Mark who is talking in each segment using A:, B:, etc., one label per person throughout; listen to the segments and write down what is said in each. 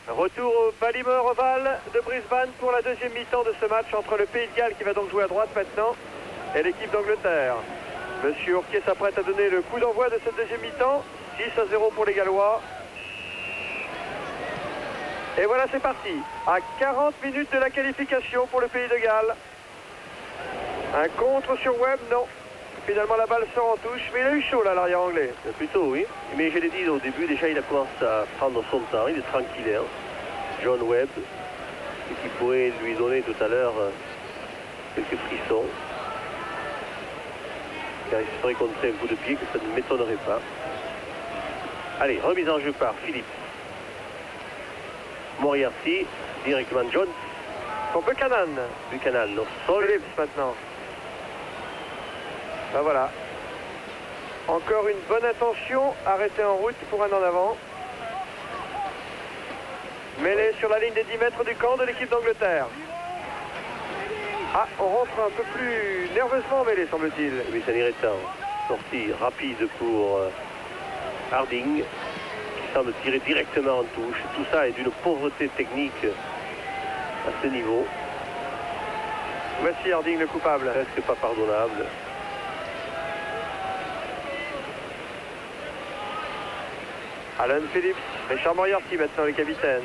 A: Retour au Ballymore Oval de Brisbane pour la deuxième mi-temps de ce match entre le Pays de Galles qui va donc jouer à droite maintenant et l'équipe d'Angleterre. Monsieur Ourquet s'apprête à donner le coup d'envoi de cette deuxième mi-temps. 6-0 pour les Gallois. Et voilà, c'est parti. À 40 minutes de la qualification pour le Pays de Galles. Un contre sur Webb, non. Finalement, la balle sort en touche, mais il a eu chaud là, l'arrière anglais.
B: Plutôt, oui. Mais je l'ai dit au début, déjà, il a commencé à prendre son temps. Il est tranquille, hein. John Webb, et qui pourrait lui donner tout à l'heure quelques frissons. Car il se ferait contrer un coup de pied que ça ne m'étonnerait pas. Allez, remise en jeu par Philippe. Moriarty, directement Jones.
A: Pour Buchanan.
B: Buchanan, au sol.
A: Phillips maintenant. Ben voilà. Encore une bonne intention, arrêté en route pour un en avant. Mêlée sur la ligne des 10 mètres du camp de l'équipe d'Angleterre. Ah, on rentre un peu plus nerveusement mêlé, semble-t-il.
B: Oui, ça n'irait temps. Sortie rapide pour Harding, qui semble tirer directement en touche. Tout ça est d'une pauvreté technique à ce niveau.
A: Voici Harding le coupable.
B: Presque pas pardonnable.
A: Alan Phillips, Richard Moriarty maintenant le capitaine.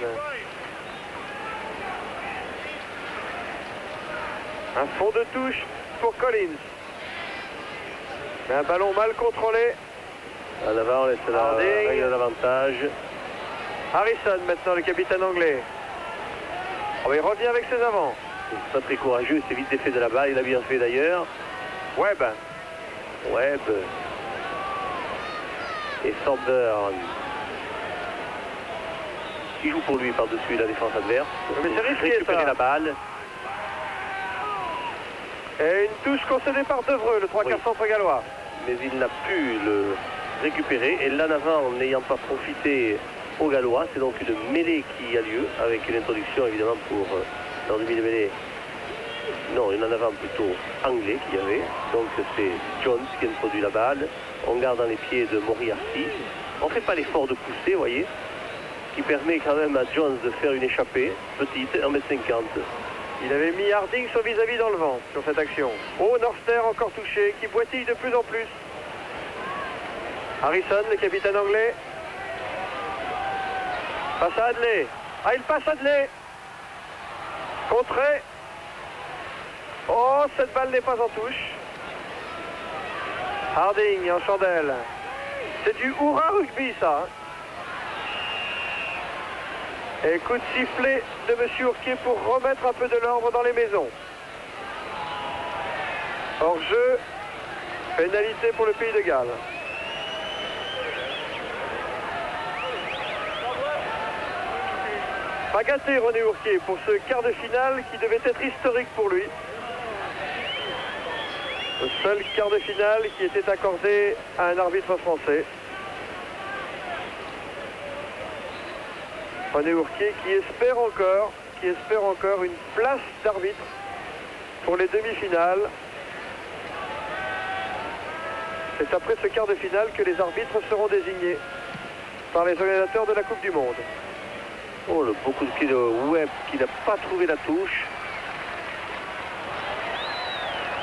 A: Un fond de touche pour Collins. Mais un ballon mal contrôlé.
B: En avant, on laisse la règle de l'avantage.
A: Harrison maintenant le capitaine anglais. Oh, il revient avec ses avants.
B: C'est pas très courageux, c'est vite défait de la balle, il a bien fait d'ailleurs.
A: Webb.
B: Webb. Et Thornburn. Qui joue pour lui par-dessus la défense adverse.
A: Mais c'est risqué,
B: récupérer
A: ça.
B: la balle.
A: Et une touche concédée par Devreux, le 3/4 centre gallois.
B: Mais il n'a pu le récupérer. Et là en avant, n'ayant pas profité aux Gallois, c'est donc une mêlée qui a lieu, avec une introduction évidemment pour dans le milieu-mêlée. Non, une en avant plutôt anglais qu'il y avait. Donc c'est Jones qui introduit la balle. On garde dans les pieds de Moriarty. On ne fait pas l'effort de pousser, vous voyez, qui permet quand même à Jones de faire une échappée petite, 1m50.
A: Il avait mis Harding son vis-à-vis dans le vent sur cette action. Oh, Norster encore touché, qui boitille de plus en plus. Harrison, le capitaine anglais. Passe à Hadley. Ah, il passe Hadley. Contré. Oh, cette balle n'est pas en touche. Harding en chandelle. C'est du hurrah rugby, ça. Hein. Et coup de sifflet de M. Ourquet pour remettre un peu de l'ordre dans les maisons. Hors-jeu, pénalité pour le Pays de Galles. Pas gâté René Ourquet pour ce quart de finale qui devait être historique pour lui. Le seul quart de finale qui était accordé à un arbitre français. René Ourquet qui espère encore une place d'arbitre pour les demi-finales. C'est après ce quart de finale que les arbitres seront désignés par les organisateurs de la Coupe du Monde.
B: Oh, le beau coup de pied de Webb qui n'a pas trouvé la touche.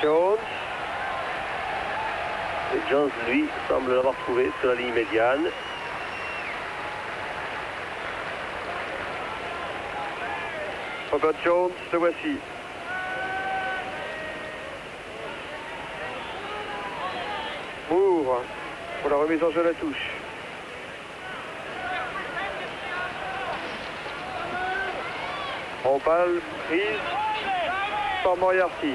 A: Jones.
B: Et Jones, lui, semble l'avoir trouvé sur la ligne médiane.
A: Robert Jones, le voici. Moore pour la remise en jeu de la touche. En balle prise par Moriarty.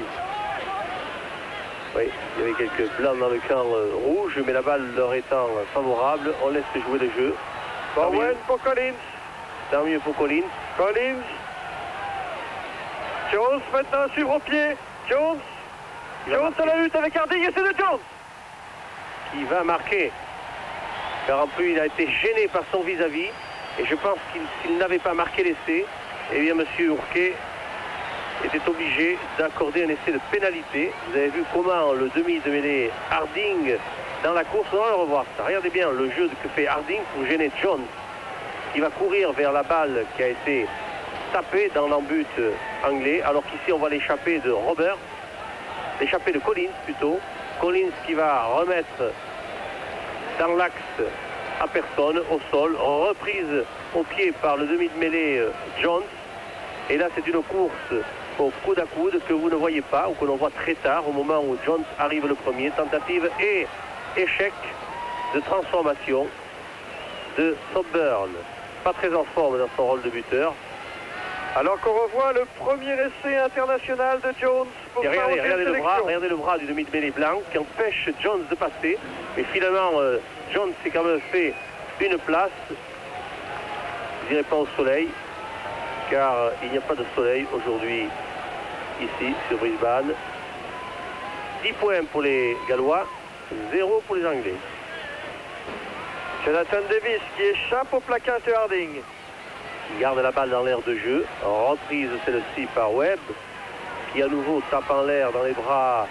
B: Oui, il y avait quelques blancs dans le camp rouge, mais la balle leur étant favorable, on laisse jouer le jeu.
A: Bowen pour Collins.
B: Tant mieux pour Collins.
A: Collins. Jones maintenant suivre au pied. Jones. Jones à la lutte avec Harding et c'est de Jones.
B: Qui va marquer. Car en plus il a été gêné par son vis-à-vis. Et je pense qu'il s'il n'avait pas marqué l'essai, eh bien M. Ourquet était obligé d'accorder un essai de pénalité. Vous avez vu comment le demi de mêlée Harding dans la course, on va le revoir ça. Regardez bien le jeu que fait Harding pour gêner Jones, qui va courir vers la balle qui a été tapée dans l'embut anglais, alors qu'ici on voit l'échappée de Robert, l'échappée de Collins plutôt. Collins qui va remettre dans l'axe à personne, au sol, reprise au pied par le demi de mêlée Jones. Et là c'est une course au coude à coude que vous ne voyez pas ou que l'on voit très tard au moment où Jones arrive le premier. Tentative et échec de transformation de Soburn, pas très en forme dans son rôle de buteur.
A: Alors qu'on revoit le premier essai international de Jones pour
B: et regardez le bras du demi de mêlée blanc qui empêche Jones de passer. Mais finalement Jones s'est quand même fait une place. Je dirais pas au soleil, car il n'y a pas de soleil aujourd'hui ici sur Brisbane. 10 points pour les Gallois, 0 pour les Anglais.
A: Jonathan Davis qui échappe au plaquage de Harding.
B: Il garde la balle dans l'air de jeu. Reprise celle-ci par Webb, qui à nouveau tape en l'air dans les bras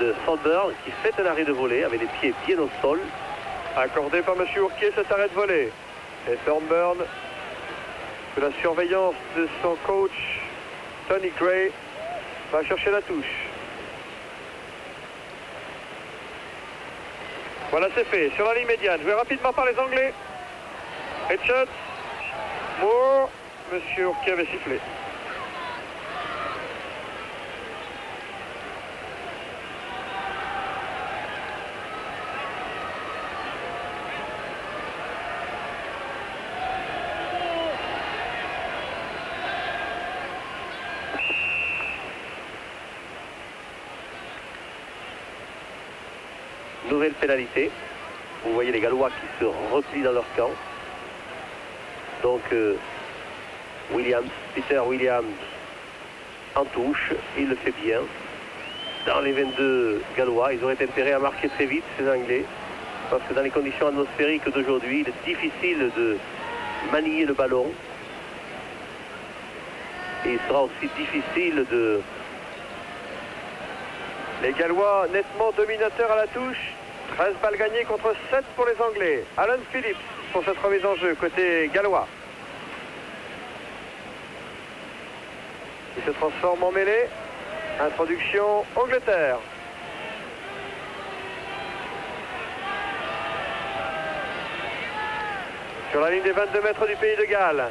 B: de Thornburn, qui fait un arrêt de volée avec les pieds bien au sol.
A: Accordé par M. Ourquier cet arrêt de volée. Et Thornburn, sous la surveillance de son coach Tony Gray, va chercher la touche. Voilà, c'est fait. Sur la ligne médiane, joué rapidement par les Anglais. Richards, Moore, M. Ourquier avait sifflé.
B: Nouvelle pénalité. Vous voyez les Gallois qui se replient dans leur camp. Donc Peter Williams en touche, il le fait bien. Dans les 22 Gallois, ils auraient intérêt à marquer très vite ces Anglais, parce que dans les conditions atmosphériques d'aujourd'hui, il est difficile de manier le ballon. Et il sera aussi difficile de...
A: Les Gallois nettement dominateurs à la touche. 13 balles gagnées contre 7 pour les Anglais. Alan Phillips pour cette remise en jeu côté gallois. Il se transforme en mêlée. Introduction Angleterre. Sur la ligne des 22 mètres du pays de Galles.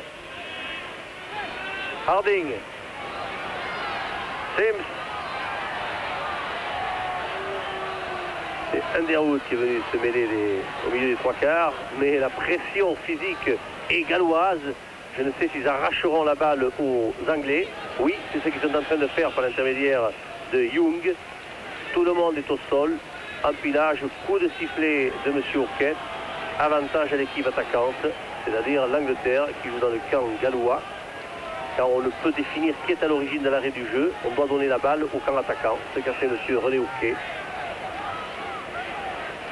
A: Harding. Sims.
B: C'est Underwood qui est venu se mêler au milieu des trois quarts, mais la pression physique est galloise. Je ne sais s'ils arracheront la balle aux Anglais. Oui, c'est ce qu'ils sont en train de faire par l'intermédiaire de Young. Tout le monde est au sol. Empilage, coup de sifflet de M. Ourquet. Avantage à l'équipe attaquante, c'est-à-dire l'Angleterre qui joue dans le camp gallois. Car on ne peut définir qui est à l'origine de l'arrêt du jeu. On doit donner la balle au camp attaquant, ce qu'a fait M. René Ourquet.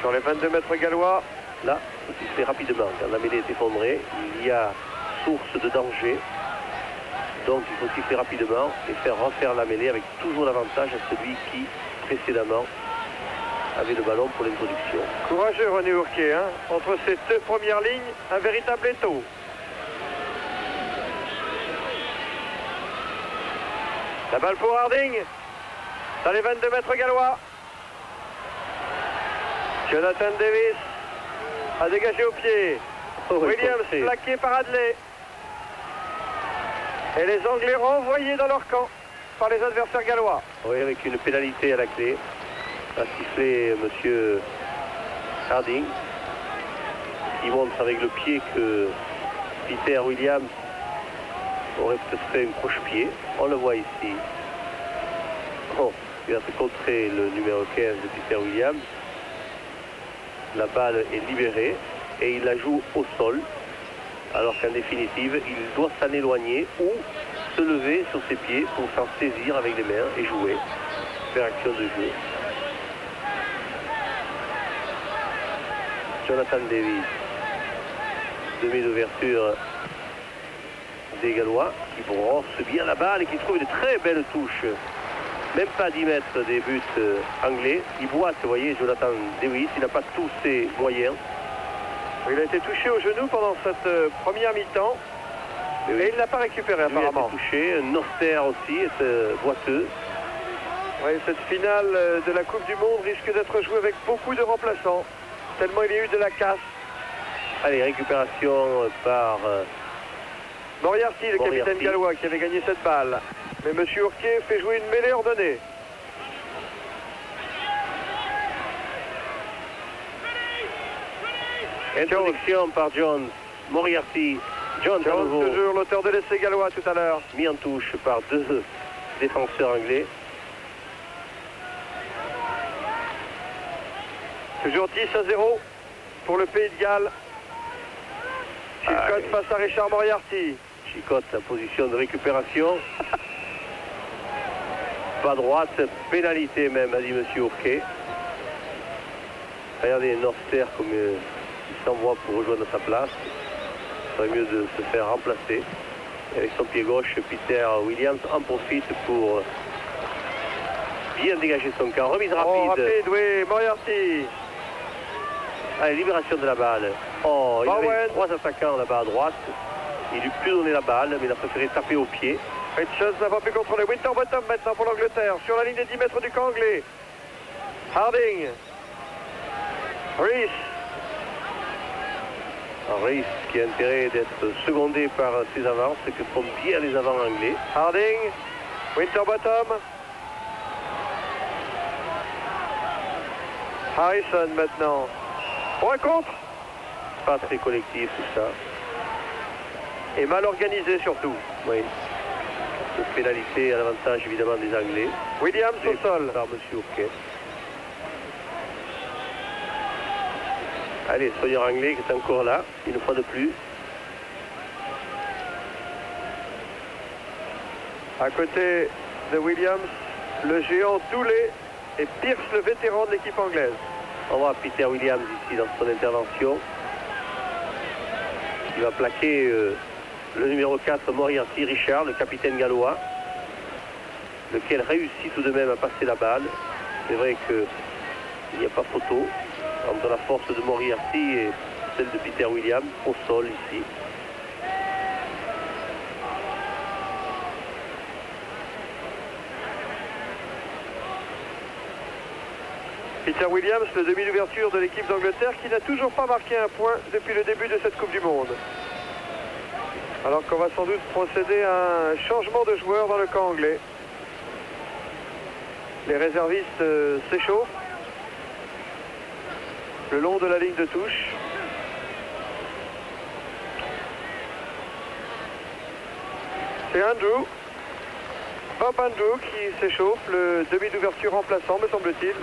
A: Sur les 22 mètres gallois.
B: Là, il se fait rapidement. Quand la mêlée est effondrée, il y a source de danger. Donc il faut siffler rapidement et faire refaire la mêlée avec toujours l'avantage à celui qui, précédemment, avait le ballon pour l'introduction.
A: Courageux René Ourquier, hein. Entre ces deux premières lignes, un véritable étau. La balle pour Harding. Dans les 22 mètres gallois. Jonathan Davis a dégagé au pied. Williams plaqué par Hadley. Et les Anglais renvoyés dans leur camp par les adversaires gallois.
B: Oui, avec une pénalité à la clé. A sifflé M. Harding. Il montre avec le pied que Peter Williams aurait peut-être fait une croche-pied. On le voit ici. Oh, il va se contrer le numéro 15 de Peter Williams. La balle est libérée et il la joue au sol, alors qu'en définitive, il doit s'en éloigner ou se lever sur ses pieds pour s'en saisir avec les mains et jouer, faire action de jeu. Jonathan Davis, demi d'ouverture des Gallois, qui brosse bien la balle et qui trouve une très belle touche. Même pas 10 mètres des buts anglais. Il boite, vous voyez, Jonathan Davis, il n'a pas tous ses moyens.
A: Il a été touché au genou pendant cette première mi-temps. Et il ne l'a pas récupéré apparemment.
B: Il a été touché. Noster aussi est boiteux.
A: Oui, cette finale de la Coupe du Monde risque d'être jouée avec beaucoup de remplaçants. Tellement il y a eu de la casse.
B: Allez, récupération par
A: Moriarty, le capitaine gallois qui avait gagné cette balle. Mais M. Ourquet fait jouer une mêlée ordonnée.
B: Introduction par Jones. Moriarty. Jones à nouveau.
A: Toujours l'auteur de l'essai gallois tout à l'heure.
B: Mis en touche par deux défenseurs anglais.
A: Toujours 10-0 pour le Pays de Galles. Chicotte face à Richard Moriarty.
B: Chicotte en position de récupération. Pas droite, pénalité même, a dit M. Ourquet. Regardez Noster comme il s'envoie pour rejoindre sa place. Il serait mieux de se faire remplacer. Et avec son pied gauche, Peter Williams en profite pour bien dégager son camp. Remise rapide.
A: Rapide, oui, Moriarty.
B: Allez, libération de la balle. Oh, il avait trois attaquants là-bas à droite. Il lui pu donner la balle, mais il a préféré taper au pied.
A: Richards n'a pas pu contrôler. Winterbottom maintenant pour l'Angleterre, sur la ligne des 10 mètres du camp anglais. Harding. Rees.
B: Rees qui a intérêt d'être secondé par ses avances, que font bien les avants anglais.
A: Harding. Winterbottom. Harrison maintenant. Pour un contre.
B: Pas très collectif tout ça.
A: Et mal organisé surtout.
B: Oui. Une pénalité à l'avantage évidemment des Anglais.
A: Williams au sol.
B: Par M. Ourquet. Allez, Sawyer anglais qui est encore là, une fois de plus.
A: À côté de Williams, le géant Dooley et Pierce, le vétéran de l'équipe anglaise.
B: On voit Peter Williams ici dans son intervention. Il va plaquer le numéro 4, Moriarty, Richard, le capitaine gallois, lequel réussit tout de même à passer la balle. C'est vrai qu'il n'y a pas photo entre la force de Moriarty et celle de Peter Williams au sol ici.
A: Peter Williams, le demi d'ouverture de l'équipe d'Angleterre, qui n'a toujours pas marqué un point depuis le début de cette Coupe du Monde. Alors qu'on va sans doute procéder à un changement de joueur dans le camp anglais. Les réservistes s'échauffent le long de la ligne de touche. C'est Andrew, Bob Andrew qui s'échauffe, le demi d'ouverture remplaçant, me semble-t-il.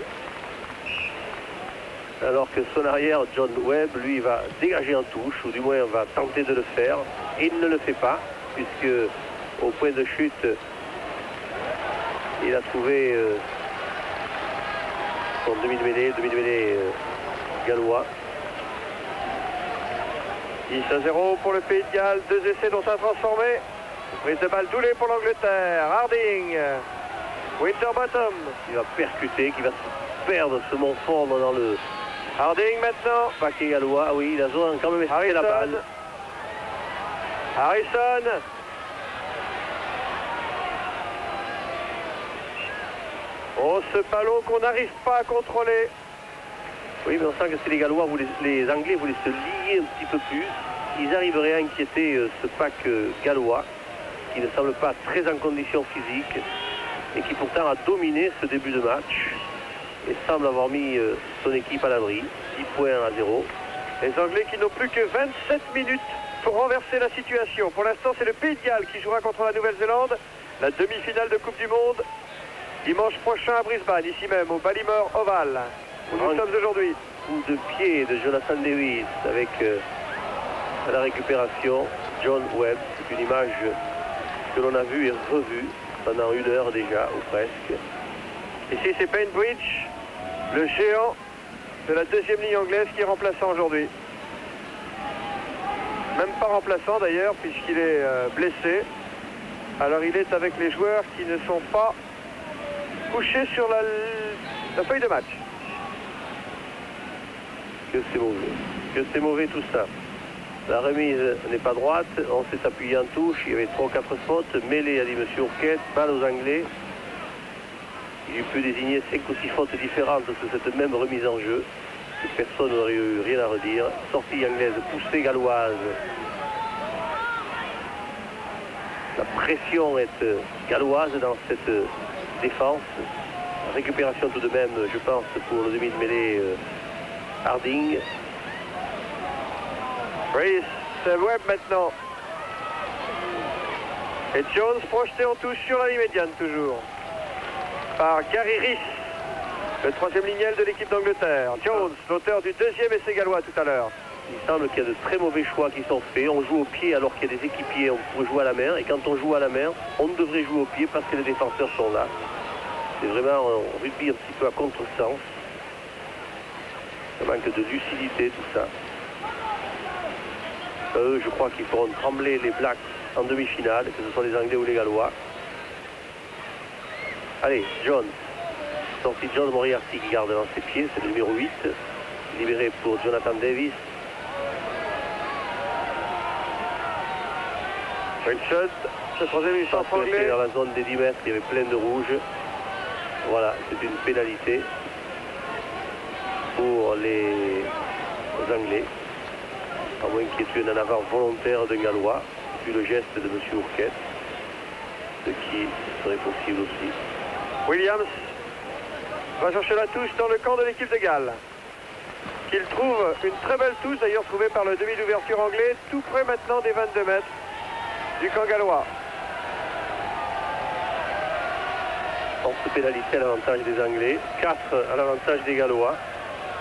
B: Alors que son arrière, John Webb, lui, va dégager en touche, ou du moins va tenter de le faire. Et il ne le fait pas, puisque au point de chute, il a trouvé son demi-de-mêlée, gallois.
A: 10-0 pour le Pays de Galles, deux essais dont un transformé. Prise de balle Dooley pour l'Angleterre. Harding, Winterbottom.
B: Il va percuter, qui va se perdre, se morfondre dans le
A: Harding maintenant.
B: paquet gallois. Ah oui, il a quand même essayé la balle.
A: Harrison. Oh, ce ballon qu'on n'arrive pas à contrôler.
B: Oui, mais on sent que si les Gallois, les Anglais voulaient se lier un petit peu plus, ils arriveraient à inquiéter ce pack gallois, qui ne semble pas très en condition physique, et qui pourtant a dominé ce début de match, et semble avoir mis son équipe à l'abri, 10 points à 0.
A: Les Anglais qui n'ont plus que 27 minutes pour renverser la situation. Pour l'instant, c'est le Pays de Galles qui jouera contre la Nouvelle-Zélande, la demi-finale de Coupe du Monde, dimanche prochain à Brisbane, ici même, au Ballymore Oval, où nous sommes aujourd'hui.
B: Coup de pied de Jonathan Davis avec à la récupération John Webb. C'est une image que l'on a vue et revue pendant une heure déjà, ou presque.
A: Ici, c'est Bainbridge, le géant de la deuxième ligne anglaise qui est remplaçant aujourd'hui. Même pas remplaçant d'ailleurs, puisqu'il est blessé. Alors il est avec les joueurs qui ne sont pas couchés sur la feuille de match.
B: Que c'est mauvais. que c'est mauvais tout ça. La remise n'est pas droite, on s'est appuyé en touche, il y avait 3 ou 4 fautes, mêlée, a dit M. Ourquette, balle aux Anglais. Il peut désigner 5 ou 6 fautes différentes sur cette même remise en jeu. Personne n'aurait eu rien à redire. Sortie anglaise, poussée galloise. La pression est galloise dans cette défense. Récupération tout de même, je pense, pour le demi de mêlée Harding.
A: Reese Webb maintenant. Et Jones projeté en touche sur la ligne médiane toujours. Par Gary Reese, le troisième lignel de l'équipe d'Angleterre. Jones, l'auteur du deuxième essai gallois tout à l'heure.
B: Il semble qu'il y a de très mauvais choix qui sont faits. On joue au pied alors qu'il y a des équipiers, on pourrait jouer à la main. Et quand on joue à la main, on devrait jouer au pied parce que les défenseurs sont là. C'est vraiment un rugby un petit peu à contresens. Ça manque de lucidité tout ça. Eux, je crois qu'ils feront trembler les Blacks en demi-finale, que ce soit les Anglais ou les Gallois. Allez, Jones. Sortie John Moriarty qui garde dans ses pieds, c'est le numéro 8. Libéré pour Jonathan Davis.
A: Richard, le troisième du centre anglais.
B: Dans la zone des 10 mètres, il y avait plein de rouge. Voilà, c'est une pénalité pour les Anglais. À moins qu'il y ait eu un en avant volontaire d'un Gallois, vu le geste de M. Ourquette, ce qui serait possible aussi.
A: Williams va chercher la touche dans le camp de l'équipe de Galles. Qu'il trouve une très belle touche, d'ailleurs trouvée par le demi d'ouverture anglais, tout près maintenant des 22 mètres du camp gallois.
B: Forte pénalité à l'avantage des Anglais, 4 à l'avantage des Gallois.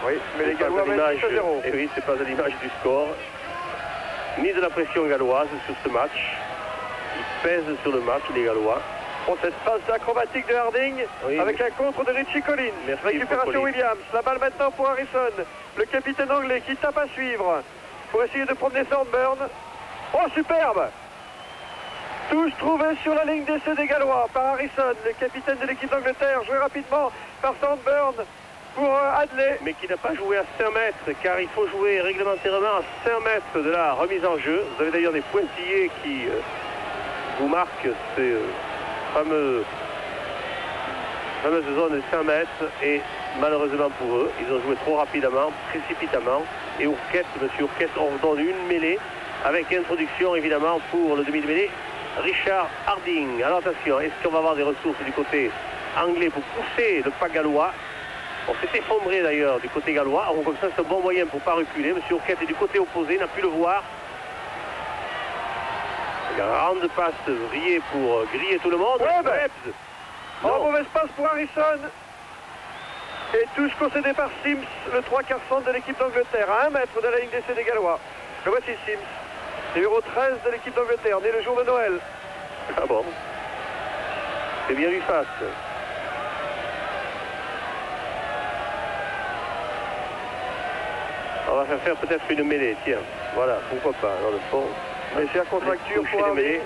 A: Oui, mais les Gallois mènent 6-0.
B: Et oui, c'est pas à l'image du score. Ni de la pression galloise sur ce match. Ils pèsent sur le match, les Gallois.
A: Bon, cette passe acrobatique de Harding,
B: oui,
A: avec un contre de Richie Collins.
B: Merci,
A: récupération Williams. La balle maintenant pour Harrison. Le capitaine anglais qui tape à suivre pour essayer de promener Thornburn. Oh, superbe! Touche trouvée sur la ligne d'essai des Gallois par Harrison, le capitaine de l'équipe d'Angleterre, joué rapidement par Thornburn pour Hadley.
B: Mais qui n'a pas joué à 5 mètres, car il faut jouer réglementairement à 5 mètres de la remise en jeu. Vous avez d'ailleurs des pointillés qui vous marquent ces fameuses zones de 5 mètres. Et malheureusement pour eux, ils ont joué trop rapidement, précipitamment. Et Ourquette, M. Ourquette, ordonne une mêlée avec introduction évidemment pour le demi de mêlée. Richard Harding. Alors attention, est-ce qu'on va avoir des ressources du côté anglais pour pousser le pas gallois? On s'est effondré d'ailleurs du côté gallois. Alors, comme ça, c'est un bon moyen pour ne pas reculer. Monsieur Ourquette est du côté opposé, n'a pu le voir. Grande passe vrillée pour griller tout le monde.
A: Webb. Oh, mauvaise passe pour Harrison. Et touche concédée par Sims, le 3 quarts centre de l'équipe d'Angleterre, à 1 mètre de la ligne d'essai des Gallois. Le voici Sims, numéro 13 de l'équipe d'Angleterre, né le jour de Noël.
B: Ah bon. C'est bien lui face. On va faire peut-être une mêlée, tiens. Voilà, pourquoi pas, dans le fond.
A: Légère contracture pour Harding,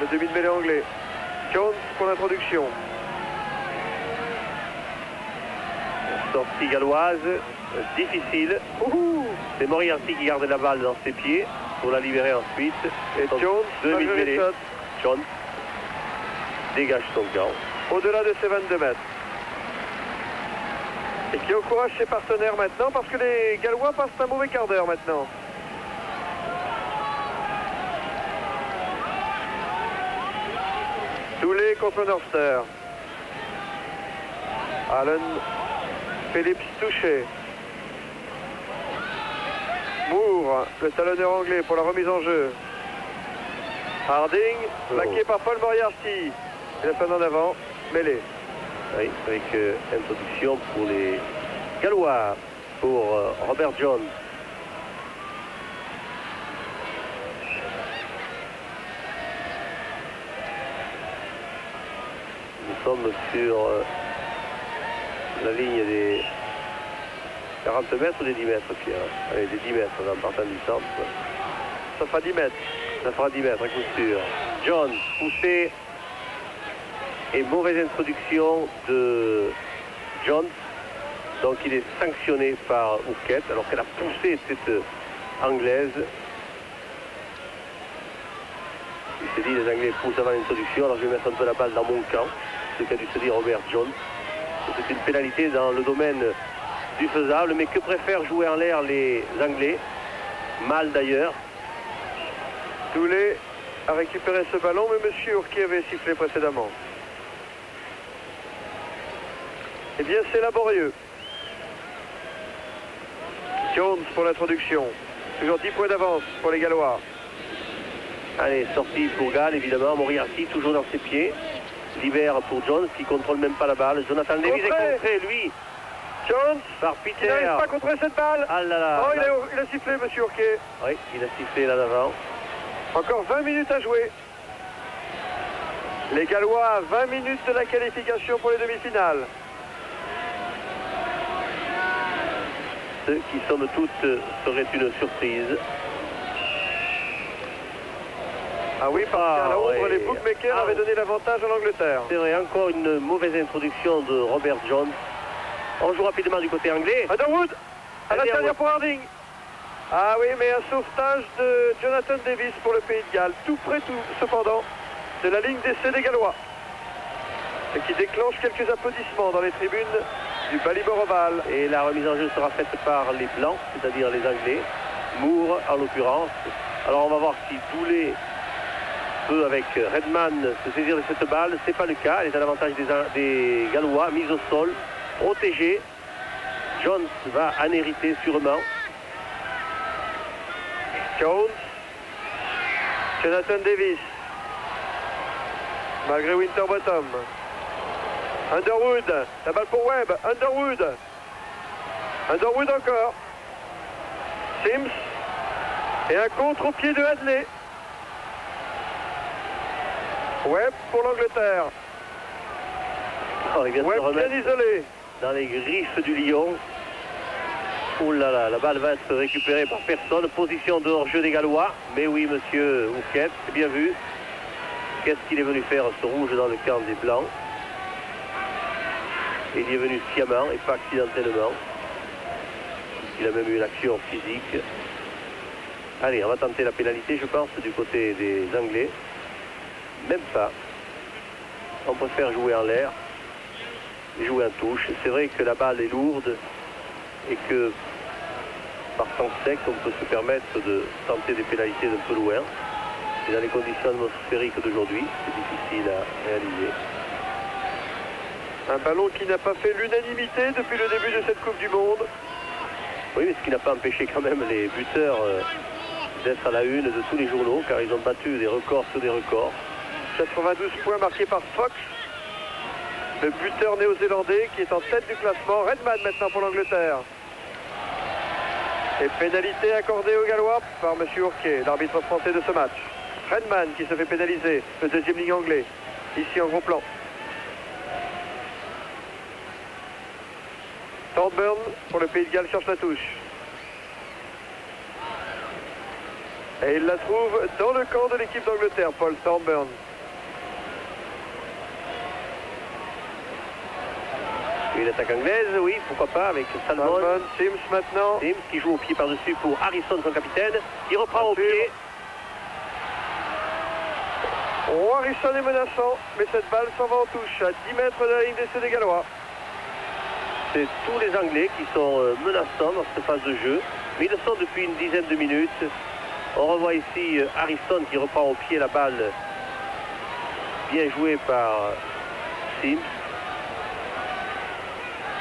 A: le demi de mêlée anglais. Jones pour l'introduction.
B: Sortie galloise, difficile. C'est Moriarty qui garde la balle dans ses pieds pour la libérer ensuite.
A: Et Jones,
B: demi de mêlée. Jones dégage son camp.
A: Au-delà de ses 22 mètres. Et qui encourage ses partenaires maintenant parce que les Gallois passent un mauvais quart d'heure maintenant. Toulet contre Norster. Allen Phillips touché. Moore, le talonneur anglais pour la remise en jeu. Harding, plaqué par Paul Moriarty. Il a fait en avant, mêlée.
B: Oui, avec introduction pour les Gallois, pour Robert Jones. Nous sommes sur la ligne des 40 mètres ou des 10 mètres, Pierre? Allez, des 10 mètres en partant du centre.
A: Ça fera 10 mètres.
B: Ça fera 10 mètres, à coup sûr. Jones, poussé. Et mauvaise introduction de Jones. Donc il est sanctionné par Ourquette, alors qu'elle a poussé cette anglaise. Il s'est dit, les Anglais poussent avant l'introduction, alors je vais mettre un peu la balle dans mon camp, ce qu'a dû se dire Robert Jones. C'est une pénalité dans le domaine du faisable, mais que préfèrent jouer en l'air les Anglais? Mal d'ailleurs.
A: Doulé a récupéré ce ballon, mais M. Ourquet avait sifflé précédemment. Eh bien, c'est laborieux. Jones pour l'introduction. Toujours 10 points d'avance pour les Gallois.
B: Allez, sortie pour Galles, évidemment. Moriarty, toujours dans ses pieds. Libère pour Jones, qui contrôle même pas la balle. Jonathan Davis est contré, lui.
A: Jones,
B: par
A: qui
B: Peter.
A: n'arrive pas à contrer cette balle.
B: Ah là là.
A: Oh, il a sifflé, M. Ourquet.
B: Oui, il a sifflé là d'avant.
A: Encore 20 minutes à jouer. Les Gallois à 20 minutes de la qualification pour les demi-finales.
B: Ce qui, somme toute, serait une surprise.
A: Ah oui, parce qu'à Londres,
B: ouais.
A: les bookmakers avaient donné l'avantage à l'Angleterre.
B: C'est vrai, encore une mauvaise introduction de Robert Jones. On joue rapidement du côté anglais.
A: Underwood, à l'intérieur pour Harding. Ah oui, mais un sauvetage de Jonathan Davis pour le Pays de Galles. Tout près, cependant, de la ligne d'essai des Gallois. Ce qui déclenche quelques applaudissements dans les tribunes du Ballymore Oval.
B: Et la remise en jeu sera faite par les Blancs, c'est-à-dire les Anglais. Moore, en l'occurrence. Alors on va voir si Doulé peut, avec Redman, se saisir de cette balle. C'est pas le cas. Elle est à l'avantage des Gallois. Mise au sol, protégée. Jones va en hériter sûrement.
A: Jones, Jonathan Davis, malgré Winterbottom. Underwood, la balle pour Webb. Underwood encore. Sims, et un contre au pied de Hadley. Webb pour l'Angleterre.
B: Oh, il vient de se
A: Webb
B: remettre
A: bien isolé.
B: dans les griffes du lion. Oh là là, la balle va être récupérée par personne. Position de hors-jeu des Gallois. Mais oui, monsieur Ourquet, c'est bien vu. Qu'est-ce qu'il est venu faire, ce rouge, dans le camp des Blancs? Il y est venu sciemment et pas accidentellement. Il a même eu une action physique. Allez, on va tenter la pénalité, je pense, du côté des Anglais. Même pas. On préfère jouer en l'air, jouer en touche. C'est vrai que la balle est lourde et que par temps sec, on peut se permettre de tenter des pénalités d'un peu loin. Et dans les conditions atmosphériques d'aujourd'hui, c'est difficile à réaliser.
A: Un ballon qui n'a pas fait l'unanimité depuis le début de cette Coupe du Monde.
B: Oui, mais ce qui n'a pas empêché quand même les buteurs d'être à la une de tous les journaux, car ils ont battu des records sur des records.
A: 92 points marqués par Fox, le buteur néo-zélandais qui est en tête du classement. Redman maintenant pour l'Angleterre. Et pénalité accordée aux Gallois par M. Ourquet, l'arbitre français de ce match. Redman qui se fait pénaliser, le deuxième ligne anglais, ici en gros plan. Thornburn pour le Pays de Galles cherche la touche. Et il la trouve dans le camp de l'équipe d'Angleterre, Paul Thornburn.
B: Une attaque anglaise, oui, pourquoi pas, avec Salmon.
A: Salmon, Sims maintenant.
B: Sims qui joue au pied par-dessus pour Harrison, son capitaine, qui reprend au pied.
A: Oh, Harrison est menaçant, mais cette balle s'en va en touche, à 10 mètres de la ligne d'essai des Gallois.
B: C'est tous les Anglais qui sont menaçants dans cette phase de jeu, mais ils le sont depuis une dizaine de minutes. On revoit ici Harrison qui reprend au pied la balle, bien jouée par Sims.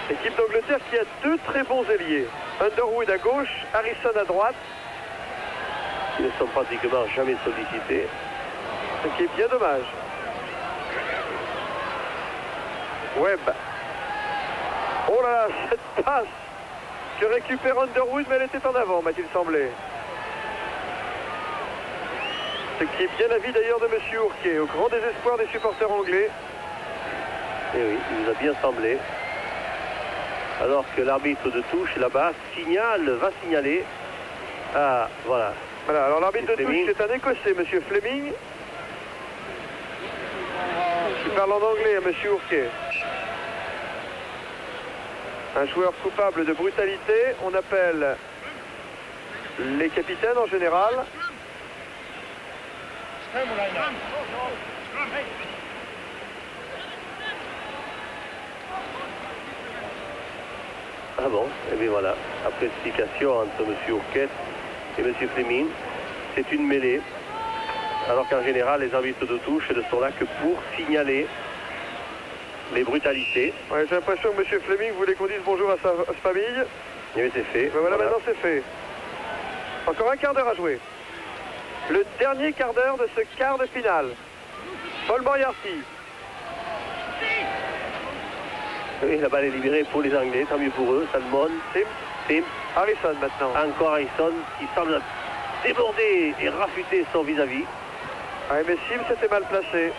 A: L'équipe d'Angleterre qui a deux très bons ailiers. Underwood à gauche, Harrison à droite.
B: Ils ne sont pratiquement jamais sollicités.
A: Ce qui est bien dommage. Webb. Oh là là, cette passe que récupère Underwood, mais elle était en avant, m'a-t-il semblé. Ce qui est bien l'avis d'ailleurs de M. Ourquet, au grand désespoir des supporters anglais.
B: Et oui, il nous a bien semblé. Alors que l'arbitre de touche là-bas va signaler. Ah, voilà.
A: Voilà, alors l'arbitre de touche, c'est un Écossais, M. Fleming, qui parle en anglais à M. Ourquet. Un joueur coupable de brutalité, on appelle les capitaines en général.
B: Ah bon, et bien voilà, après explication entre M. Ourquette et M. Fleming, c'est une mêlée, alors qu'en général les arbitres de touche ne sont là que pour signaler les brutalités.
A: Ouais, j'ai l'impression que M. Fleming voulait qu'on dise bonjour à sa famille.
B: Mais c'est fait.
A: Ben voilà, maintenant c'est fait. Encore un quart d'heure à jouer. Le dernier quart d'heure de ce quart de finale. Paul Moriarty.
B: Oui, la balle est libérée pour les Anglais, tant mieux pour eux. Salmon, Sims,
A: Harrison maintenant.
B: encore Harrison qui semble déborder et rafuter son vis-à-vis.
A: Ouais, mais Sims était mal placé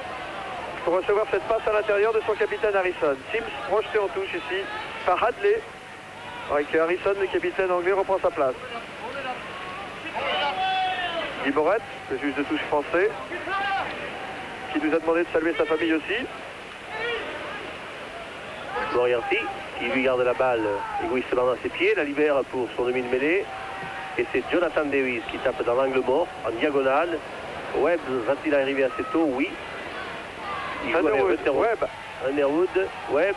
A: pour recevoir cette passe à l'intérieur de son capitaine Harrison. Sims projeté en touche ici par Hadley. Avec Harrison, le capitaine anglais, reprend sa place. Guy Moret, le juge de touche français, qui nous a demandé de saluer sa famille aussi.
B: Moriarty qui lui garde la balle égoïstement dans ses pieds, la libère pour son demi de mêlée. Et c'est Jonathan Davis qui tape dans l'angle mort, en diagonale. Webb va-t-il arriver assez tôt? Oui. Il joue avec
A: Webb.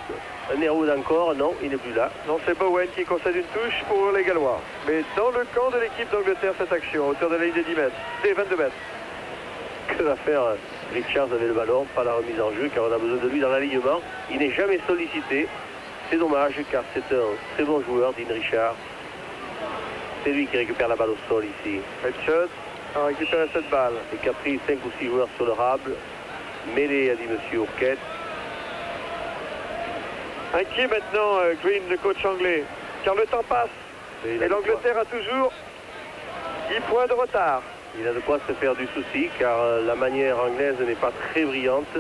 B: Underwood encore, non, il n'est plus là.
A: Non, c'est Bowen qui concède une touche pour les Gallois. Mais dans le camp de l'équipe d'Angleterre, cette action, à hauteur de la ligne des 10 mètres, des 22 mètres.
B: Que va faire Richards avec le ballon? Pas la remise en jeu car on a besoin de lui dans l'alignement. Il n'est jamais sollicité. C'est dommage car c'est un très bon joueur, Dean Richards. C'est lui qui récupère la balle au sol ici.
A: Richards a récupéré cette balle.
B: Et qui a pris 5 ou 6 joueurs sur le rable. Mêlée, a dit M. Ourquette.
A: Inquiet maintenant, Green, le coach anglais, car le temps passe. Et l'Angleterre a toujours 10 points de retard.
B: Il a de quoi se faire du souci car la manière anglaise n'est pas très brillante.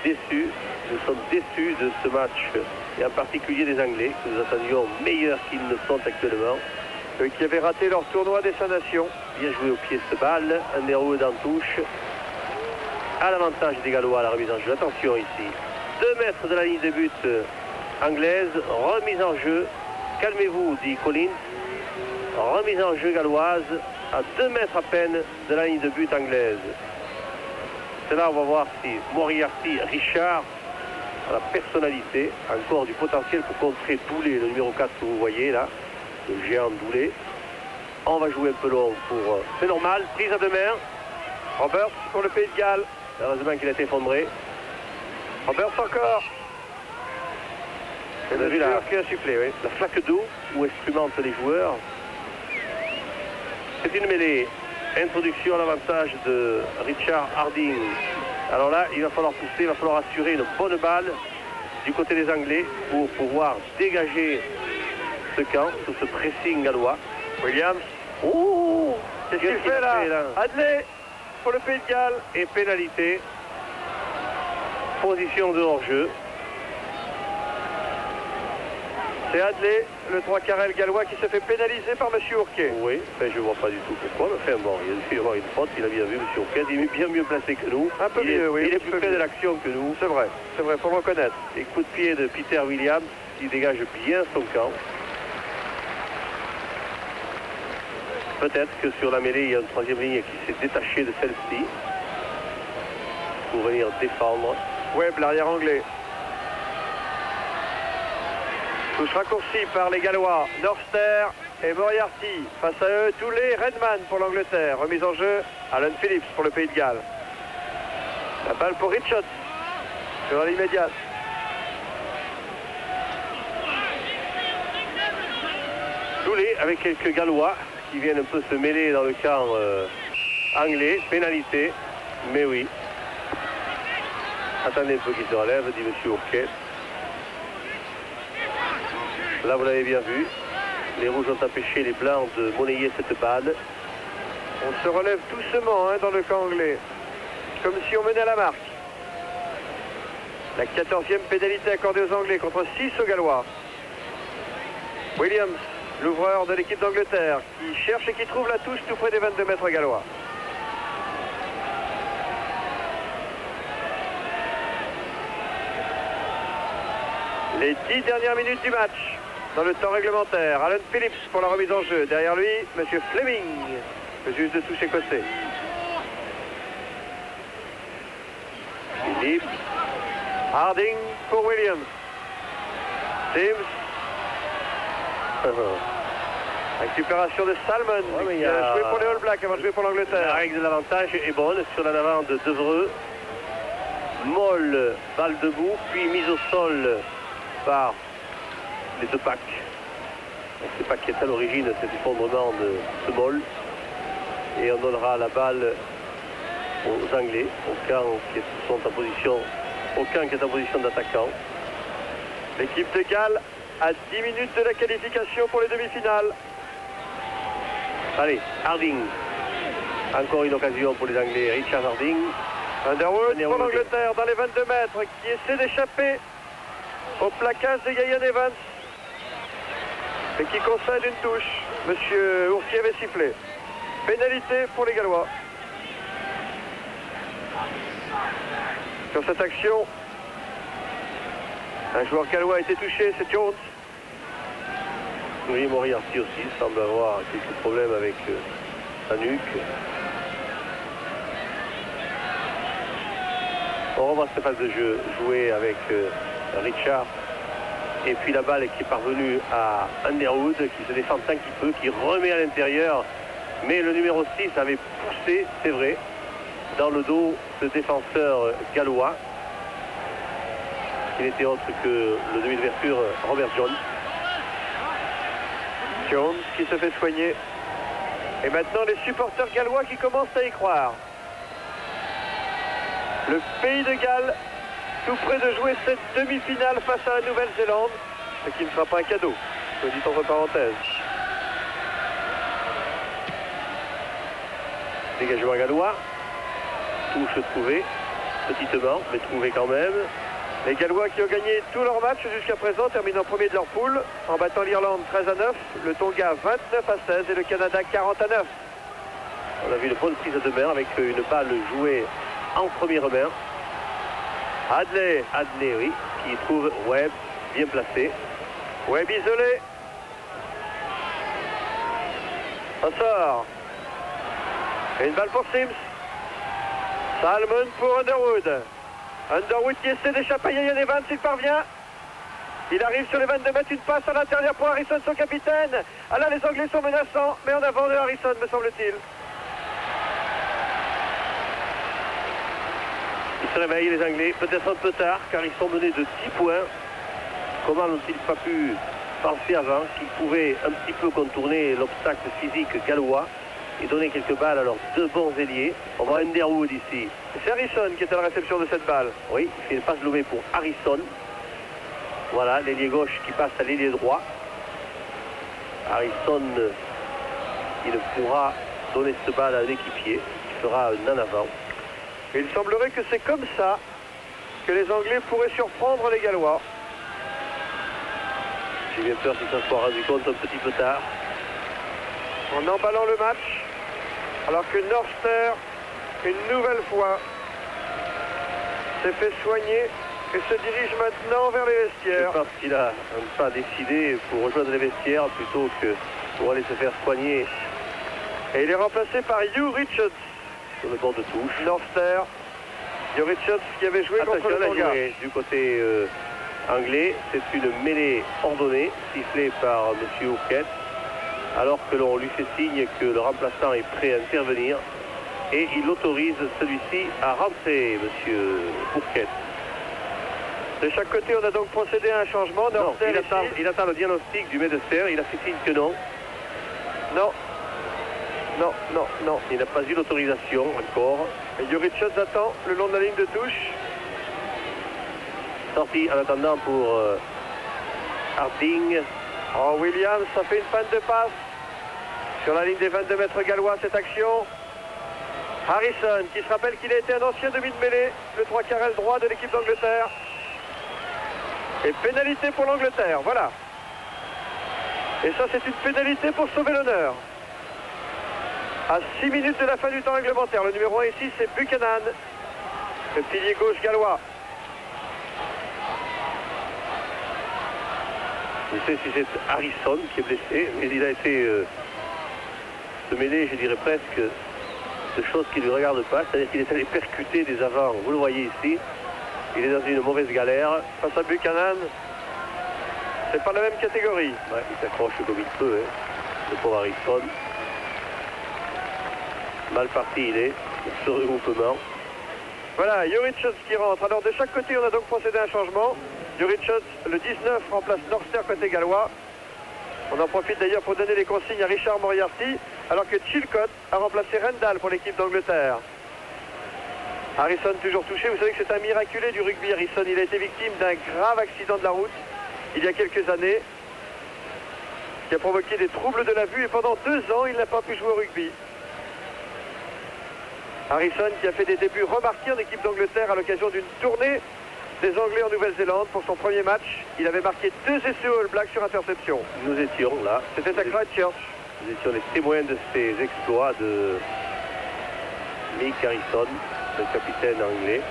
B: Déçus, nous sommes déçus de ce match et en particulier des Anglais que nous attendions meilleurs qu'ils ne sont actuellement.
A: Eux qui avaient raté leur tournoi des 5 nations.
B: Bien joué au pied cette balle, Underwood en touche. À l'avantage des Gallois à la remise en jeu. Attention ici. 2 mètres de la ligne de but anglaise, remise en jeu. Calmez-vous, dit Collins. Remise en jeu galloise à 2 mètres à peine de la ligne de but anglaise. C'est là on va voir si Moriarty, Richard a la personnalité, encore du potentiel pour contrer Doulé, le numéro 4 que vous voyez là, le géant Doulé. On va jouer un peu long pour... c'est normal, prise à 2 mains.
A: Roberts pour le Pays de Galles.
B: Heureusement qu'il a été effondré.
A: Roberts encore.
B: On a vu qui a sifflé, oui. La flaque d'eau où expérimente les joueurs. C'est une mêlée. Introduction à l'avantage de Richard Harding. Alors là, il va falloir pousser, il va falloir assurer une bonne balle du côté des Anglais pour pouvoir dégager ce camp, sous ce pressing gallois.
A: Williams.
B: Oh,
A: qu'est-ce qu'il fait là, Hadley pour le Pays de Galles.
B: Et pénalité. Position de hors-jeu.
A: C'est Hadley, le 3 carrel gallois, qui se fait pénaliser par M. Ourquet.
B: Oui, enfin, je ne vois pas du tout pourquoi. Mais enfin, bon, il a dû y avoir une faute, il a bien vu M. Ourquet. Il est bien mieux placé que nous.
A: Un peu mieux, oui.
B: Il est plus près de l'action que nous.
A: C'est vrai, faut le reconnaître.
B: Et coup de pied de Peter Williams qui dégage bien son camp. Peut-être que sur la mêlée, il y a une troisième ligne qui s'est détachée de celle-ci pour venir défendre.
A: Webb, l'arrière anglais. Touche raccourcie par les Gallois, Norster et Moriarty. Face à eux, Dooley, Redman pour l'Angleterre. Remise en jeu, Alan Phillips pour le Pays de Galles. La balle pour Richards sur la ligne médiane.
B: Dooley avec quelques Gallois qui viennent un peu se mêler dans le camp anglais. Pénalité, mais oui. Attendez un peu qu'il se relève, dit M. Ourquet. Là, vous l'avez bien vu. Les rouges ont empêché les blancs de monnayer cette balle.
A: On se relève doucement dans le camp anglais. Comme si on menait à la marque. La 14e pénalité accordée aux Anglais contre 6 aux Gallois. Williams, l'ouvreur de l'équipe d'Angleterre, qui cherche et qui trouve la touche tout près des 22 mètres gallois. Les 10 dernières minutes du match. dans le temps réglementaire. Alan Phillips pour la remise en jeu. Derrière lui, Monsieur Fleming, le juge de touche écossais. Phillips. Harding pour Williams. Sims. Récupération de Salmon, qui a joué pour les All Blacks avant de jouer pour l'Angleterre.
B: La règle de l'avantage est bonne sur l'en avant de Devreux. Moll, balle debout, puis mise au sol par les deux packs. On ne sait pas qui est à l'origine de cet effondrement de ce Moll. Et on donnera la balle aux Anglais, au camp qui sont en position, au camp qui est en position d'attaquant.
A: L'équipe de Galles à 10 minutes de la qualification pour les demi-finales.
B: Allez, Harding. Encore une occasion pour les Anglais. Richard Harding.
A: Underwood pour l'Angleterre dans les 22 mètres qui essaie d'échapper au plaquage de Ian Evans et qui concède une touche. Monsieur Oursier avait sifflé. Pénalité pour les Gallois. Sur cette action, un joueur gallois a été touché, c'est Jones.
B: Oui, Moriarty aussi semble avoir quelques problèmes avec sa nuque. On revoit cette phase de jeu jouée avec Richard. Et puis la balle qui est parvenue à Underwood, qui se défend tant qu'il peut, qui remet à l'intérieur. Mais le numéro 6 avait poussé, c'est vrai, dans le dos de défenseur gallois, qui n'était autre que le demi d'ouverture Robert Jones.
A: Jones qui se fait soigner. Et maintenant les supporters gallois qui commencent à y croire. Le pays de Galles tout près de jouer cette demi-finale face à la Nouvelle-Zélande, ce qui ne sera pas un cadeau, je dis entre parenthèses.
B: Dégagement gallois, touche trouvée, petitement, mais trouvée quand même.
A: Les Gallois qui ont gagné tous leurs matchs jusqu'à présent terminent premier de leur poule en battant l'Irlande 13-9, le Tonga 29-16 et le Canada 40-9.
B: On a vu une bonne prise de main avec une balle jouée en première main.
A: Hadley,
B: oui, qui trouve Webb bien placé.
A: Webb isolé. Ça sort. Et une balle pour Sims. Salmon pour Underwood. Underwood qui essaie d'échapper à Ian Evans, il parvient. Il arrive sur les 22 mètres, une passe à l'intérieur pour Harrison, son capitaine. Ah là, les Anglais sont menaçants, mais en avant de Harrison, me semble-t-il.
B: Ils se réveillent, les Anglais, peut-être un peu tard, car ils sont menés de 10 points. Comment n'ont-ils pas pu penser avant qu'ils pouvaient un petit peu contourner l'obstacle physique gallois et donner quelques balles à leurs deux bons ailiers? On voit Underwood ici.
A: C'est Harrison qui est à la réception de cette balle.
B: Oui, il fait une passe lobée pour Harrison. Voilà, l'ailier gauche qui passe à l'ailier droit. Harrison, il pourra donner cette balle à un équipier qui fera un en avant.
A: Il semblerait que c'est comme ça que les Anglais pourraient surprendre les Gallois.
B: J'ai bien peur qu'ils s'en soient rendus compte un petit peu tard.
A: En emballant le match, alors que Norster, une nouvelle fois, s'est fait soigner et se dirige maintenant vers les vestiaires.
B: Je pense qu'il a un pas décidé pour rejoindre les vestiaires plutôt que pour aller se faire soigner.
A: Et il est remplacé par Hugh Richards.
B: Sur le bord de touche.
A: Norster, Hugh Richards qui avait joué contre le Tonga.
B: Du côté anglais, c'est une mêlée ordonnée, sifflée par M. Ourquette, alors que l'on lui fait signe que le remplaçant est prêt à intervenir. Et il autorise celui-ci à rentrer, M. Ourquette.
A: De chaque côté, on a donc procédé à un changement.
B: Non, il attend le diagnostic du médecin. Il a fait signe que non.
A: Non.
B: Il n'a pas eu l'autorisation encore.
A: Et Hugh Richards attend le long de la ligne de touche.
B: Sorti en attendant pour Harding.
A: Oh, Williams, ça fait une panne de passe. Sur la ligne des 22 mètres gallois, cette action. Harrison, qui se rappelle qu'il a été un ancien demi de mêlée, le 3/4 aile droit de l'équipe d'Angleterre. Et pénalité pour l'Angleterre, voilà. Et ça, c'est une pénalité pour sauver l'honneur. À 6 minutes de la fin du temps réglementaire, le numéro 1 ici, c'est Buchanan, le pilier gauche gallois.
B: Je sais si c'est Harrison qui est blessé, mais il a été se mêler, je dirais presque, de choses qui ne lui regardent pas, c'est-à-dire qu'il est allé percuter des avants, vous le voyez ici, il est dans une mauvaise galère.
A: Face à Buchanan, c'est pas la même catégorie.
B: Ouais, il s'accroche comme il peut, hein, le pauvre Harrison. Mal parti il est, ce regroupement.
A: Voilà, Juricz qui rentre. Alors de chaque côté, on a donc procédé à un changement. Juricz, le 19, remplace Norster côté gallois. On en profite d'ailleurs pour donner les consignes à Richard Moriarty, alors que Chilcott a remplacé Rendall pour l'équipe d'Angleterre. Harrison toujours touché. Vous savez que c'est un miraculé du rugby, Harrison. Il a été victime d'un grave accident de la route il y a quelques années, qui a provoqué des troubles de la vue, et pendant 2 ans, il n'a pas pu jouer au rugby. Harrison qui a fait des débuts remarqués en équipe d'Angleterre à l'occasion d'une tournée des Anglais en Nouvelle-Zélande pour son premier match. Il avait marqué 2 essais All Blacks sur interception.
B: Nous étions là.
A: C'était à Christchurch.
B: Nous étions les témoins de ces exploits de Mick Harrison, le capitaine anglais.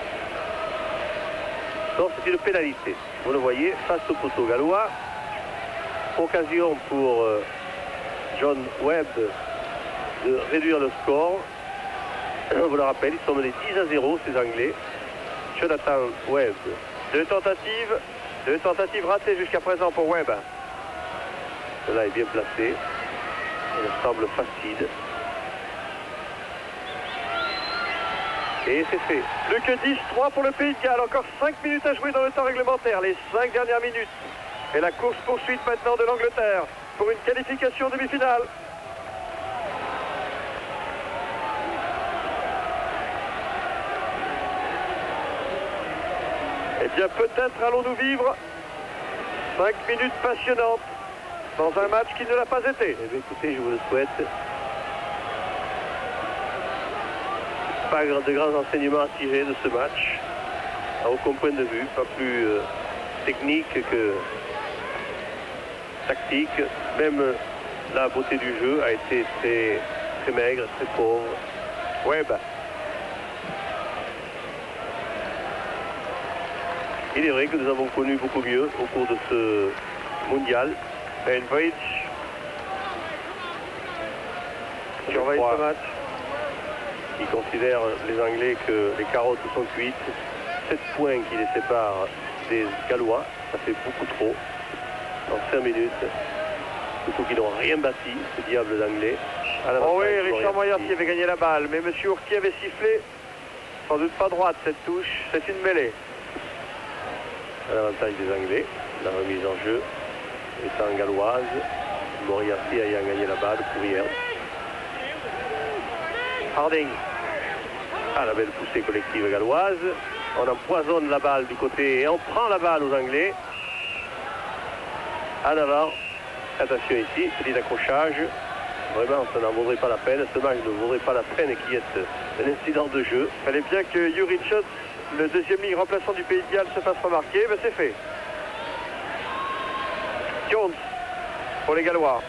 B: Donc c'est une pénalité. Vous le voyez, face au poteau gallois. Occasion pour John Webb de réduire le score. On vous le rappelle, ils sont menés 10-0, ces Anglais. Jonathan Webb.
A: 2 tentatives ratées jusqu'à présent pour Webb.
B: Cela est bien placé. Il semble facile. Et c'est fait.
A: Plus que 10-3 pour le Pays de Galles. Encore 5 minutes à jouer dans le temps réglementaire. Les 5 dernières minutes. Et la course poursuite maintenant de l'Angleterre pour une qualification demi-finale. Eh bien, peut-être allons-nous vivre 5 minutes passionnantes dans un match qui ne l'a pas été.
B: Eh bien, écoutez, je vous le souhaite. Pas de grands enseignements à tirer de ce match, à aucun point de vue, pas plus technique que tactique. Même la beauté du jeu a été très, très maigre, très pauvre.
A: Webb.
B: Il est vrai que nous avons connu beaucoup mieux au cours de ce mondial.
A: Bainbridge surveille ce match.
B: Qui considère les Anglais que les carottes sont cuites. 7 points qui les séparent des Gallois, ça fait beaucoup trop. En 5 minutes, surtout qu'ils n'ont rien bâti, ce diable d'Anglais.
A: Oh oui, Richard Moriarty avait gagné la balle, mais M. Ourquet avait sifflé, sans doute pas droite cette touche, c'est une mêlée.
B: À l'avantage des Anglais, la remise en jeu étant galloise, Moriarty ayant gagné la balle pour hier.
A: Harding.
B: Ah, la belle poussée collective galloise. On empoisonne la balle du côté et on prend la balle aux Anglais. En avant. Attention ici, petit accrochage. Vraiment, ça n'en vaudrait pas la peine. Ce match ne vaudrait pas la peine qu'il y ait un incident de jeu.
A: Il fallait bien que Juricz, le deuxième ligne remplaçant du Pays de Galles, se fasse remarquer. Mais c'est fait. Jones pour les Gallois.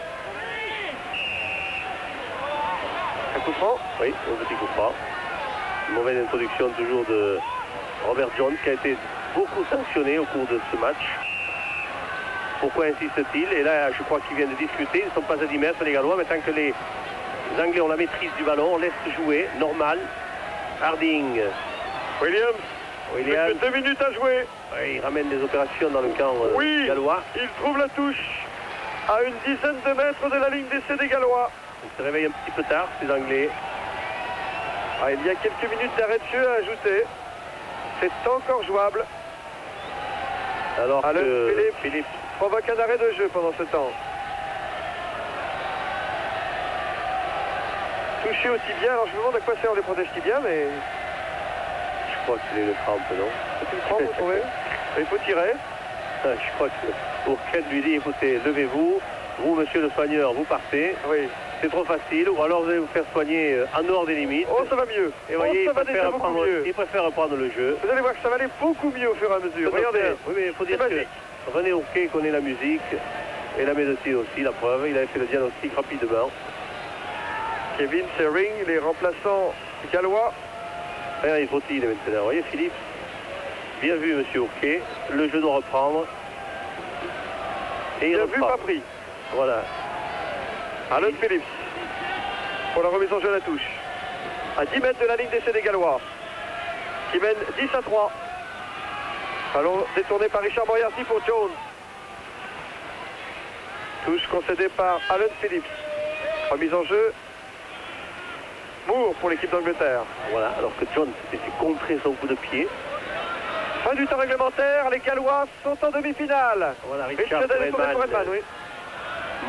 A: Un coup franc.
B: Oui, un petit coup franc. Une mauvaise introduction toujours de Robert Jones qui a été beaucoup sanctionné au cours de ce match. Pourquoi insiste-t-il? Et là, je crois qu'ils viennent de discuter. Ils ne sont pas à 10 mètres, les Gallois, mais tant que les Anglais ont la maîtrise du ballon, on laisse jouer, normal. Harding.
A: Williams. Plus que 2 minutes à jouer.
B: Oui, il ramène des opérations dans le camp gallois.
A: Il trouve la touche à une dizaine de mètres de la ligne d'essai des Gallois.
B: Ils se réveillent un petit peu tard, ces Anglais.
A: Ah, il y a quelques minutes d'arrêt de jeu à ajouter. C'est encore jouable.
B: Alors que
A: Philippe provoque un arrêt de jeu pendant ce temps. Touché au tibia. Alors je me demande à quoi servent les protèges tibia, mais...
B: Je crois que c'est une crampe, non?
A: C'est une crampe, vous trouvez? Il faut tirer.
B: Je crois que Ourquette lui dit, écoutez, levez-vous. Vous, monsieur le soigneur, vous partez.
A: Oui.
B: C'est trop facile, ou alors vous allez vous faire soigner en dehors des limites.
A: Oh, ça va mieux.
B: Et voyez,
A: ça va déjà beaucoup mieux.
B: Il préfère reprendre le jeu.
A: Vous allez voir que ça va aller beaucoup mieux au fur et à mesure. Regardez.
B: Oui, mais il faut dire que René Ourquet connaît la musique et la médecine aussi, la preuve. Il avait fait le diagnostic rapidement.
A: Kevin Serring, les remplaçants gallois.
B: Rien, il faut-il maintenant. Vous voyez, Philippe? Bien vu, monsieur Ourquet. Le jeu doit reprendre. Et il
A: bien vu,
B: reprend.
A: pas pris.
B: Voilà.
A: Alan Phillips pour la remise en jeu à la touche. À 10 mètres de la ligne d'essai des Gallois, qui mène 10-3. Ballon détourné par Richard Moriarty pour Jones. Touche concédée par Alan Phillips. Remise en jeu. Moore pour l'équipe d'Angleterre.
B: Voilà, alors que Jones s'était fait contrer son coup de pied.
A: Fin du temps réglementaire, les Gallois sont en demi-finale.
B: Voilà,
A: Et
B: Richard
A: Shadell est tombé pour Redman, oui.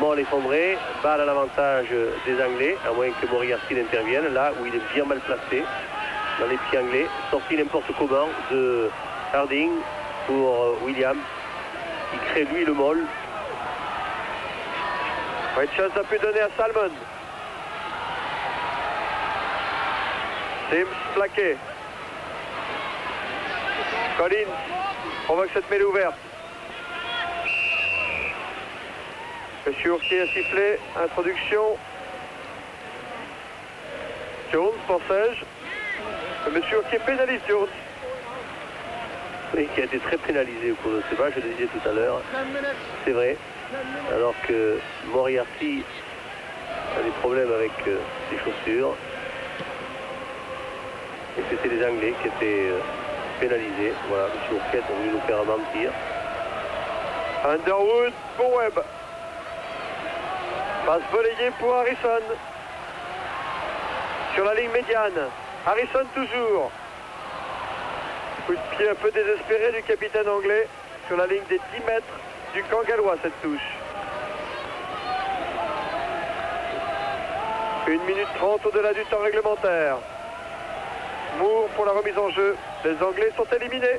B: Moll effondré, balle à l'avantage des Anglais, à moins que Moriarty n'intervienne, là où il est bien mal placé, dans les pieds anglais. Sorti n'importe comment de Harding pour Williams, qui crée lui le Moll.
A: Richards a pu donner à Salmon. Sims plaqué. Collins provoque cette mêlée ouverte. Monsieur Ourquier a sifflé. Introduction. Jones, pensais-je. Monsieur Ourquier pénalise Jones.
B: Oui, qui a été très pénalisé au cours de ce match, je le disais tout à l'heure. C'est vrai. Alors que Moriarty a des problèmes avec ses chaussures. Et c'était les Anglais qui étaient pénalisés. Voilà, M. Ourquette a voulu nous faire mentir.
A: Underwood pour Webb. Passe volleyée pour Harrison. Sur la ligne médiane. Harrison toujours. Coup de pied un peu désespéré du capitaine anglais. Sur la ligne des 10 mètres du camp gallois, cette touche. 1 minute 30 au-delà du temps réglementaire. Moore pour la remise en jeu. Les Anglais sont éliminés.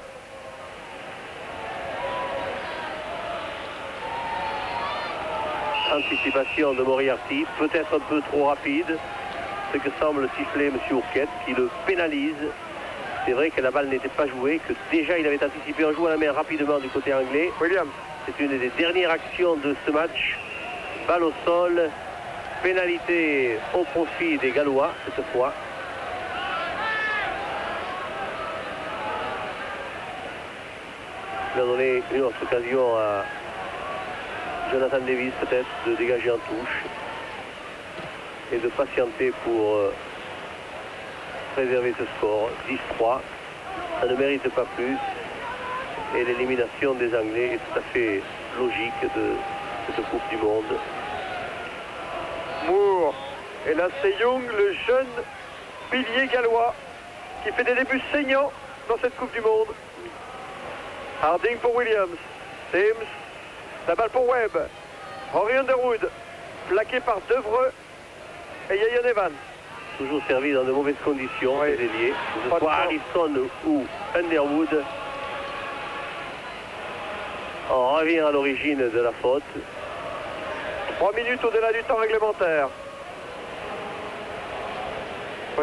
B: Anticipation de Moriarty, peut-être un peu trop rapide, ce que semble siffler M. Ourquette, qui le pénalise. C'est vrai que la balle n'était pas jouée, que déjà il avait anticipé un joueur à la main rapidement du côté anglais.
A: Williams.
B: C'est une des dernières actions de ce match. Balle au sol, pénalité au profit des Gallois cette fois. Il a donné une autre occasion à Jonathan Davis peut-être de dégager en touche et de patienter pour préserver ce score. 10-3, ça ne mérite pas plus et l'élimination des Anglais est tout à fait logique de cette Coupe du Monde.
A: Moore. Et là c'est Young, le jeune pilier gallois qui fait des débuts saignants dans cette Coupe du Monde. Harding pour Williams. Sims. La balle pour Webb. Henry Underwood. Plaqué par Devreux et Yayan Evans.
B: Toujours servi dans de mauvaises conditions,
A: Oui.
B: les ailiers. Que ce
A: Pas de
B: soit
A: chance.
B: Harrison ou Underwood. On revient à l'origine de la faute.
A: 3 minutes au-delà du temps réglementaire.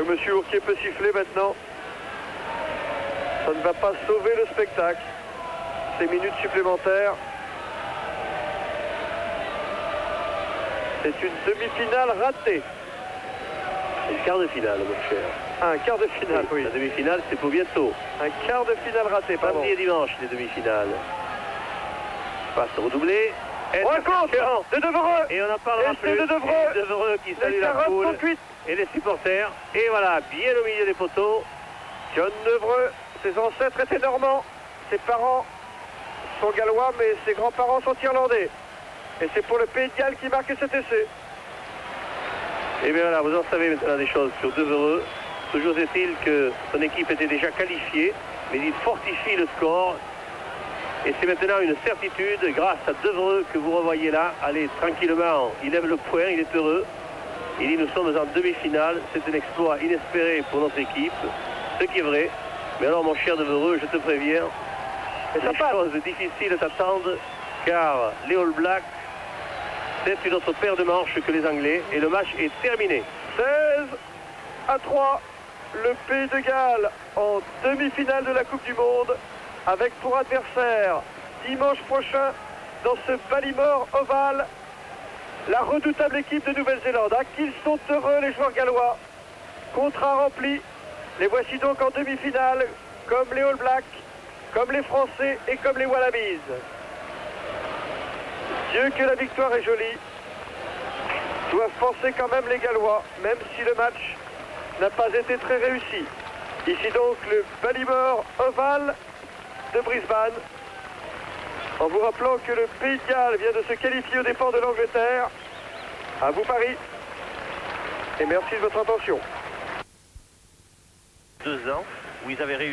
A: Monsieur Ourquier peut siffler maintenant. Ça ne va pas sauver le spectacle. Ces minutes supplémentaires. C'est une demi-finale ratée.
B: Une quart de finale, mon cher.
A: Un quart de finale, oui.
B: La demi-finale, c'est pour bientôt.
A: Un quart de finale raté, pardon.
B: Samedi et dimanche, les demi-finales. Passe redoublée.
A: Rencontre de Devreux.
B: Et on n'en parlera
A: Et
B: plus.
A: c'est de Devreux.
B: Et Devreux qui
A: Les
B: salue la
A: carottes
B: foule
A: sont cuites.
B: et les supporters. Et voilà, bien au milieu des poteaux.
A: John Devreux, ses ancêtres étaient normands. Ses parents sont gallois, mais ses grands-parents sont irlandais. Et c'est pour le Pays de Galles qui marque cet essai.
B: Et bien voilà, vous en savez maintenant des choses sur Devreux. Toujours est-il que son équipe était déjà qualifiée, mais il fortifie le score. Et c'est maintenant une certitude, grâce à Devreux que vous revoyez là. Allez, tranquillement, il lève le poing, il est heureux. Il dit, nous sommes en demi-finale. C'est un exploit inespéré pour notre équipe, ce qui est vrai. Mais alors, mon cher Devreux, je te préviens, les choses difficiles t'attendent, car les All Blacks, c'est une autre paire de manches que les Anglais, et le match est terminé.
A: 16-3, le Pays de Galles en demi-finale de la Coupe du Monde, avec pour adversaire dimanche prochain dans ce Ballymore Oval la redoutable équipe de Nouvelle-Zélande. Ah, qu'ils sont heureux les joueurs gallois. Contrat rempli. Les voici donc en demi-finale, comme les All Blacks, comme les Français et comme les Wallabies. Dieu que la victoire est jolie, doivent penser quand même les Gallois, même si le match n'a pas été très réussi. Ici donc le Ballymore Oval de Brisbane. En vous rappelant que le Pays de Galles vient de se qualifier aux dépens de l'Angleterre. À vous Paris. Et merci de votre attention.
B: 2 ans où ils avaient réussi